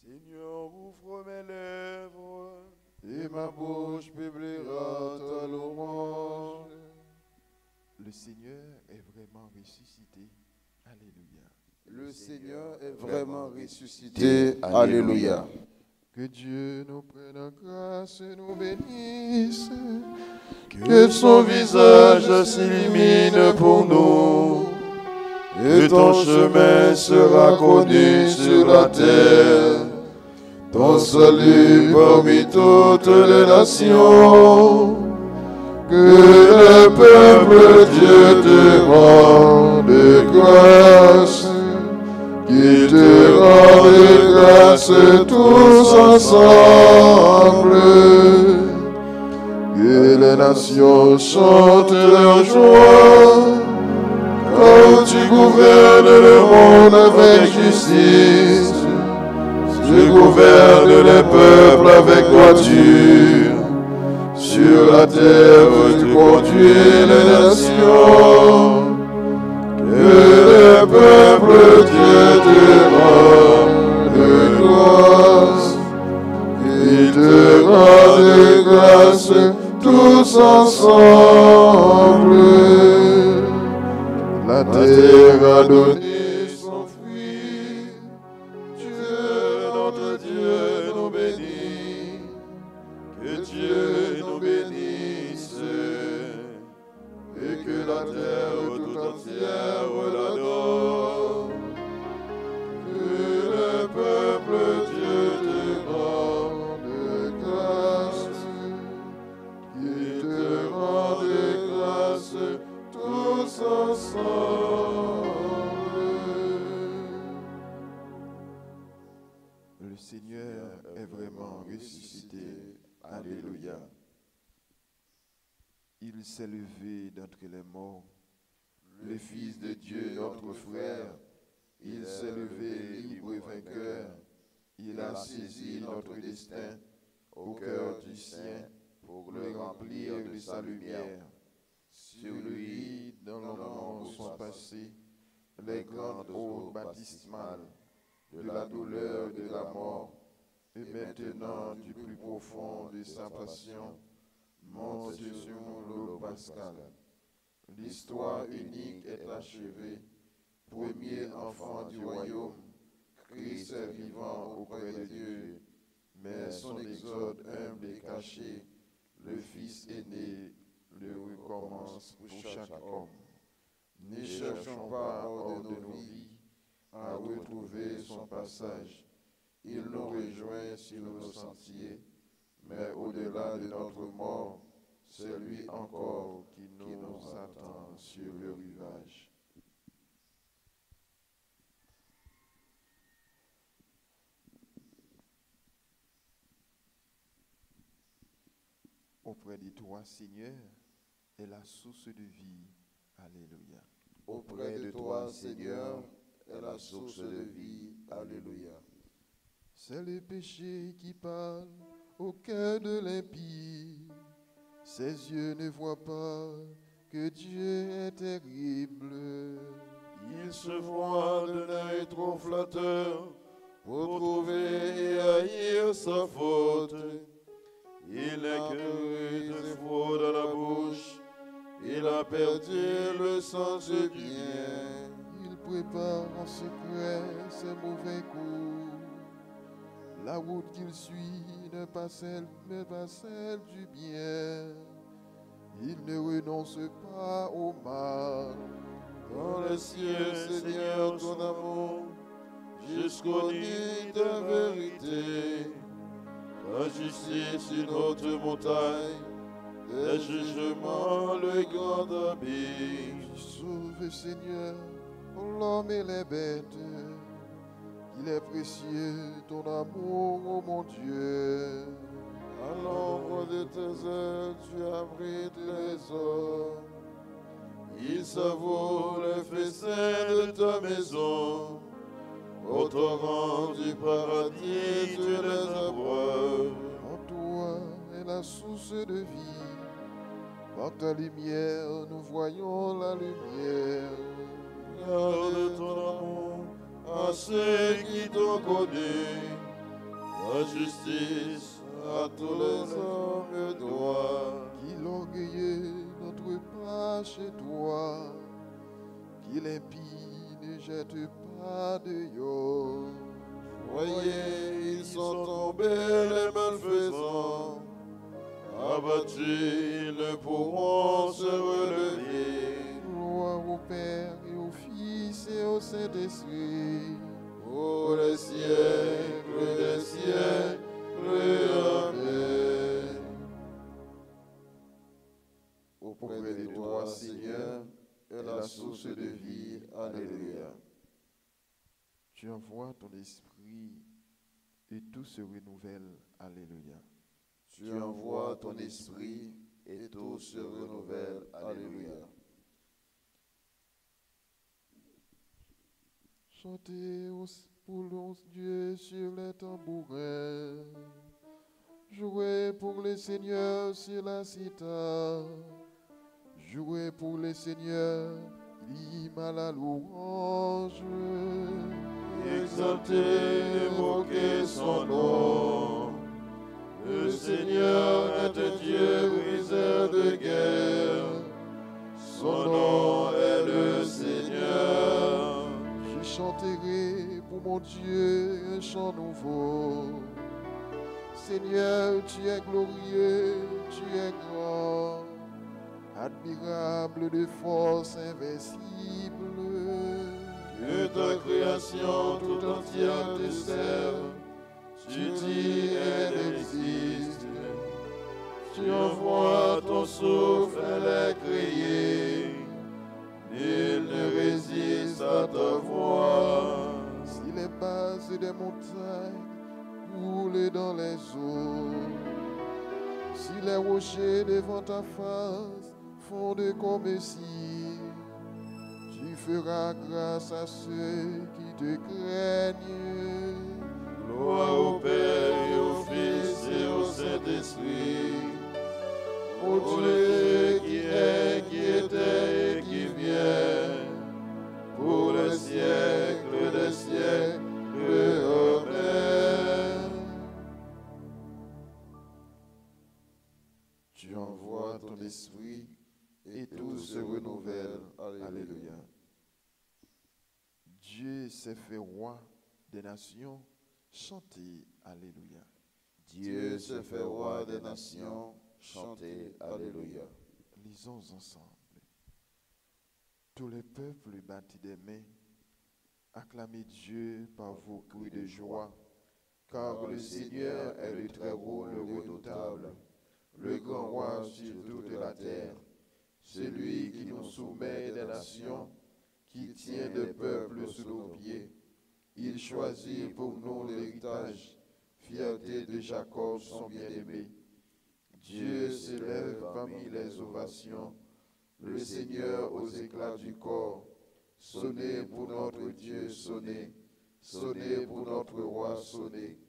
Seigneur, ouvre mes lèvres, et ma bouche publiera ta louange. Le Seigneur est vraiment ressuscité. Alléluia. Le Seigneur est vraiment ressuscité. Alléluia. Que Dieu nous prenne en grâce et nous bénisse. Que son visage s'illumine pour nous. Et ton chemin sera connu sur la terre. Ton salut parmi toutes les nations. Que le peuple Dieu te rende grâce. Qu'il te rende grâce tous ensemble. Que les nations chantent leur joie. Quand tu gouvernes le monde avec justice. Tu gouvernes les peuples avec droiture. Sur la terre, tu conduis les nations. Que le peuple Dieu te rende grâce. Il te rende grâce tous ensemble. La terre a donné son fruit. Dieu, notre Dieu, nous bénit. Que Dieu nous bénisse. Et que la terre tout entière l'adore. Que le peuple Dieu te rende grâce. Qu'il te rende grâce tous ensemble. Le Seigneur est vraiment ressuscité. Alléluia. Il s'est levé d'entre les morts. Le Fils de Dieu, notre frère, il s'est levé libre et vainqueur. Il a saisi notre destin au cœur du sien pour le remplir de sa lumière. Sur lui, dans le monde sont passées les grandes eaux baptismales de la douleur de la mort, et maintenant du plus profond de sa passion, monte sur l'eau pascale. L'histoire unique est achevée, premier enfant du royaume, Christ est vivant auprès de Dieu, mais son exode humble et caché, le Fils aîné, le recommence pour chaque homme. Ne cherchons pas hors de nos vies à retrouver son passage. Il nous rejoint sur nos sentiers, mais au-delà de notre mort, c'est lui encore qui nous attend sur le rivage. Auprès de toi, Seigneur, est la source de vie. Alléluia. Auprès de toi, Seigneur, est la source de vie. Alléluia. C'est le péché qui parle au cœur de l'impie. Ses yeux ne voient pas que Dieu est terrible. Il se voit d'un œil trop flatteur pour trouver et haïr sa faute. Il n'est que des faux dans la bouche. Il a perdu le sens du bien. Il prépare en secret ses mauvais coups. La route qu'il suit n'est pas celle du bien. Il ne renonce pas au mal. Dans le ciel, Seigneur, ton amour, jusqu'aux nuits de vérité. Ta justice, une haute montagne, tes jugements, le grand abîme. Sauve, Seigneur, l'homme et les bêtes. Il est précieux, ton amour, ô mon Dieu. À l'ombre de tes ailes, tu abrites les hommes. Ils savourent le festin de ta maison. Au torrent du paradis, tu les abreuves. En toi est la source de vie. Par ta lumière, nous voyons la lumière. Garde ton amour à ceux qui t'ont connu. la justice à tous les hommes droits, Qu'il orgueilleux n'entre pas chez toi, qu'il impie ne jette pas dehors. voyez, ils sont tombés les malfaisants, abattus, ils ne pourront se relever. Gloire au Père et au Fils et au Saint-Esprit, Pour les siècles des siècles, Amen. Auprès de toi, Seigneur, est la source de vie. Alléluia. tu envoies ton esprit et tout se renouvelle. Alléluia. Tu envoies ton esprit et tout se renouvelle. Alléluia. Chantez pour le Dieu sur les tambourins. Jouez pour le Seigneur sur la cithare. Jouez pour le Seigneur, l'hymne à la louange. Exaltez, évoquez son nom. Le Seigneur est un Dieu briseur de guerre. Son nom est le Seigneur. Je chanterai pour mon Dieu un chant nouveau. Seigneur, tu es glorieux, tu es grand, admirable de force invincible. Que ta création tout entière te serve. Tu dis, elle existe. Tu envoies ton souffle, elle est créée. Nul ne résiste à ta voix. Si les bases des montagnes coulent dans les eaux, si les rochers devant ta face fondent comme si, tu feras grâce à ceux qui te craignent. Gloire au Père et au Fils et au Saint-Esprit. Ô Dieu qui est, qui était et qui vient, pour le siècle des siècles. Amen. Tu envoies ton esprit et tout se renouvelle. Alléluia. Dieu s'est fait roi des nations. Chantez Alléluia. Dieu se fait roi des nations. Chantez Alléluia. Lisons ensemble. Tous les peuples battent des mains. Acclamez Dieu par vos cris de joie. Car le Seigneur est le très haut, le redoutable, le grand roi sur toute la terre, celui qui nous soumet des nations, qui tient des peuples sous nos pieds. Il choisit pour nous l'héritage, fierté de Jacob son bien-aimé. Dieu s'élève parmi les ovations, le Seigneur aux éclats du corps. Sonnez pour notre Dieu, sonnez, sonnez pour notre roi, sonnez,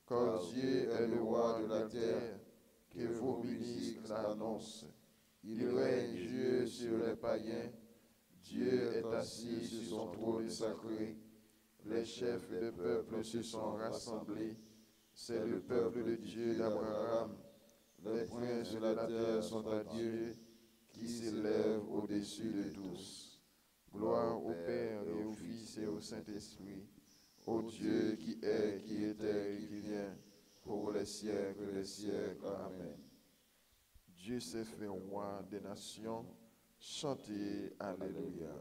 car Dieu est le roi de la terre, que vos ministres l'annoncent. Il règne Dieu sur les païens, Dieu est assis sur son trône sacré. Les chefs des peuples se sont rassemblés, c'est le peuple de Dieu d'Abraham. Les princes de la terre sont à Dieu, qui s'élève au-dessus de tous. Gloire au Père et au Fils et au Saint-Esprit, Ô Dieu qui est, qui était et qui vient, pour les siècles des siècles. Amen. Dieu s'est fait roi des nations. Chantez Alléluia.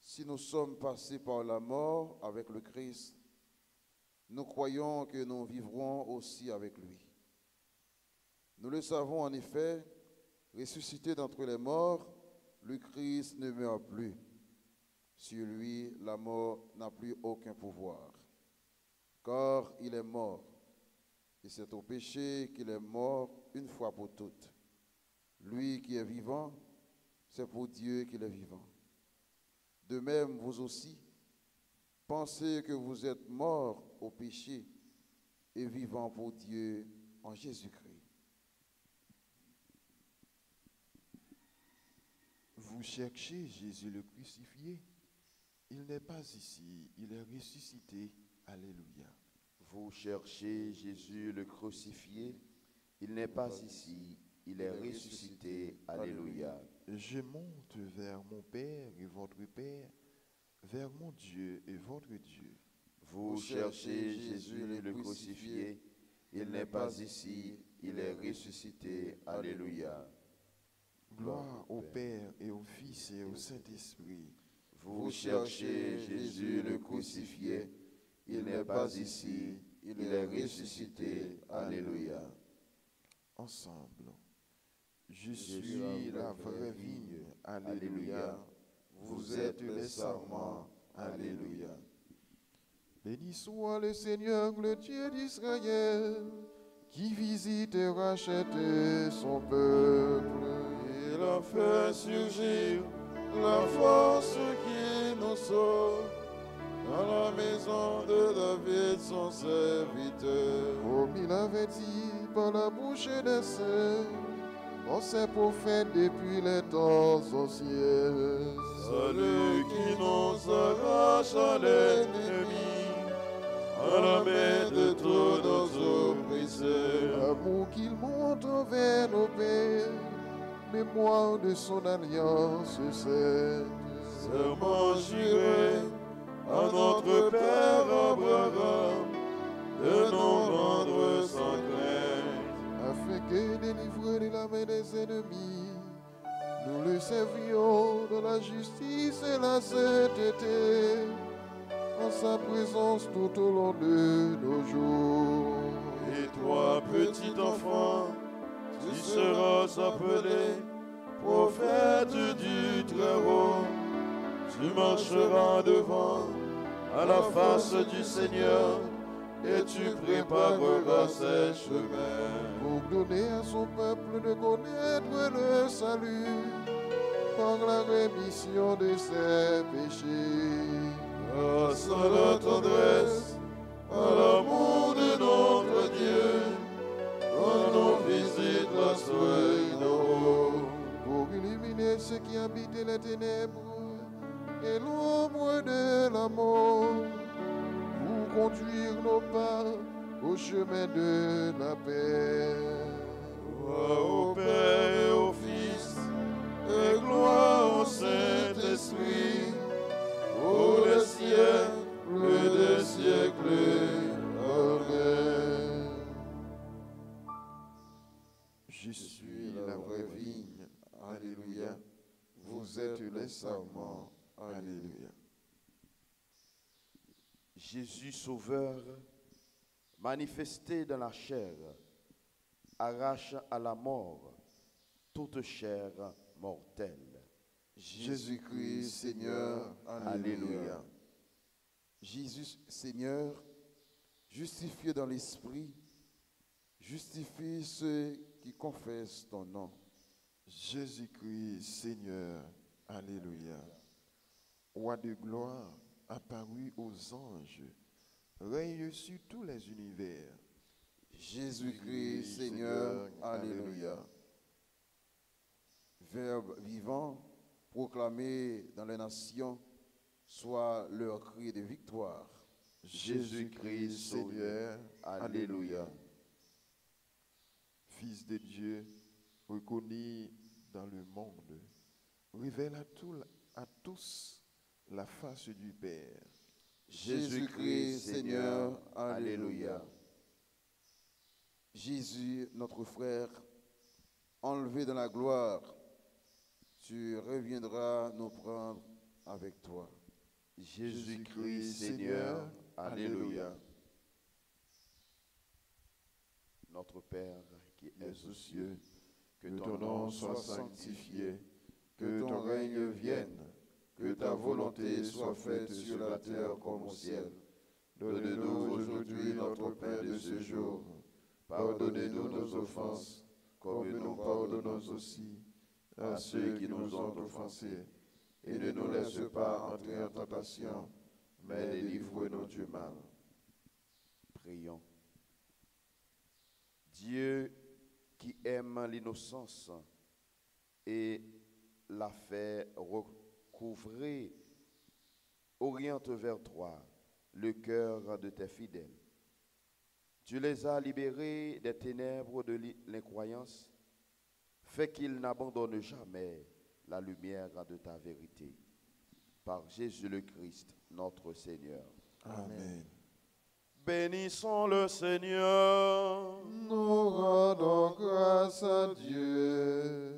Si nous sommes passés par la mort avec le Christ, nous croyons que nous vivrons aussi avec lui. Nous le savons en effet, ressuscité d'entre les morts, le Christ ne meurt plus. Sur lui, la mort n'a plus aucun pouvoir, car il est mort. Et c'est au péché qu'il est mort une fois pour toutes. Lui qui est vivant, c'est pour Dieu qu'il est vivant. De même, vous aussi, pensez que vous êtes morts au péché et vivants pour Dieu en Jésus-Christ. Vous cherchez Jésus le crucifié. Il n'est pas ici, il est ressuscité. Alléluia. Vous cherchez Jésus le crucifié. Il n'est pas ici, il est ressuscité. Alléluia. Je monte vers mon Père et votre Père, vers mon Dieu et votre Dieu. Vous cherchez Jésus le crucifié. Il n'est pas ici, il est ressuscité. Alléluia. Gloire au Père et au Fils et au Saint-Esprit. Vous cherchez Jésus le crucifié. Il n'est pas ici, il est ressuscité. Alléluia. Ensemble. Je suis la vraie vigne. Alléluia. Vous êtes les sarments. Alléluia. Béni soit le Seigneur, le Dieu d'Israël, qui visite et rachète son peuple. Il a fait surgir la force qui nous sauve dans la maison de David, son serviteur. Comme il avait dit par la bouche des saints, en ses prophètes depuis les temps anciens. Celui qui nous arrache à l'ennemi, à la main de tous nos oppresseurs. Amour qu'il montre vers nos pères, mémoire de son alliance sainte. Serment juré à notre Père Abraham, de nous rendre sans crainte, afin que, délivrés de la main des ennemis, nous le servions dans la justice et la sainteté, en sa présence tout au long de nos jours. et toi, petit enfant, tu seras appelé prophète du Très-Haut. Tu marcheras devant à la face du Seigneur et tu prépareras ses chemins. Pour donner à son peuple de connaître le salut par la rémission de ses péchés. Grâce à la tendresse, à l'amour de notre Dieu, quand nous visite la soirée d'en haut. Pour illuminer ceux qui habitent les ténèbres et l'ombre de la mort, pour conduire nos pas au chemin de la paix. Gloire au Père et au Fils, et gloire au Saint-Esprit, pour les siècles des siècles. Amen. Je suis la vraie vigne. Alléluia. Vous êtes les sarments. Alléluia. Jésus Sauveur, manifesté dans la chair, arrache à la mort toute chair mortelle. Jésus-Christ, Seigneur. Alléluia. Jésus, Seigneur, justifié dans l'esprit, justifie ceux qui confessent ton nom. Jésus-Christ, Seigneur. Alléluia. Roi de gloire, apparu aux anges, règne sur tous les univers. Jésus-Christ, Seigneur, Alléluia. Verbe vivant, proclamé dans les nations, soit leur cri de victoire. Jésus-Christ, Seigneur. Alléluia. Fils de Dieu, reconnu dans le monde, révèle à tous la face du Père. Jésus-Christ, Seigneur, Alléluia. Jésus, notre frère, enlevé dans la gloire, tu reviendras nous prendre avec toi. Jésus-Christ, Seigneur, Alléluia. Notre Père qui es aux cieux, que ton nom soit sanctifié, que ton règne vienne, que ta volonté soit faite sur la terre comme au ciel. Donne-nous aujourd'hui notre pain de ce jour. Pardonnez-nous nos offenses, comme nous pardonnons aussi à ceux qui nous ont offensés. Et ne nous laisse pas entrer en tentation, mais délivre-nous du mal. Prions. Dieu qui aime l'innocence et l'a fait recouvrer Oriente vers toi le cœur de tes fidèles. Tu les as libérés des ténèbres de l'incroyance. Fais qu'ils n'abandonnent jamais la lumière de ta vérité. Par Jésus le Christ, notre Seigneur. Amen. Bénissons le Seigneur. Nous rendons grâce à Dieu.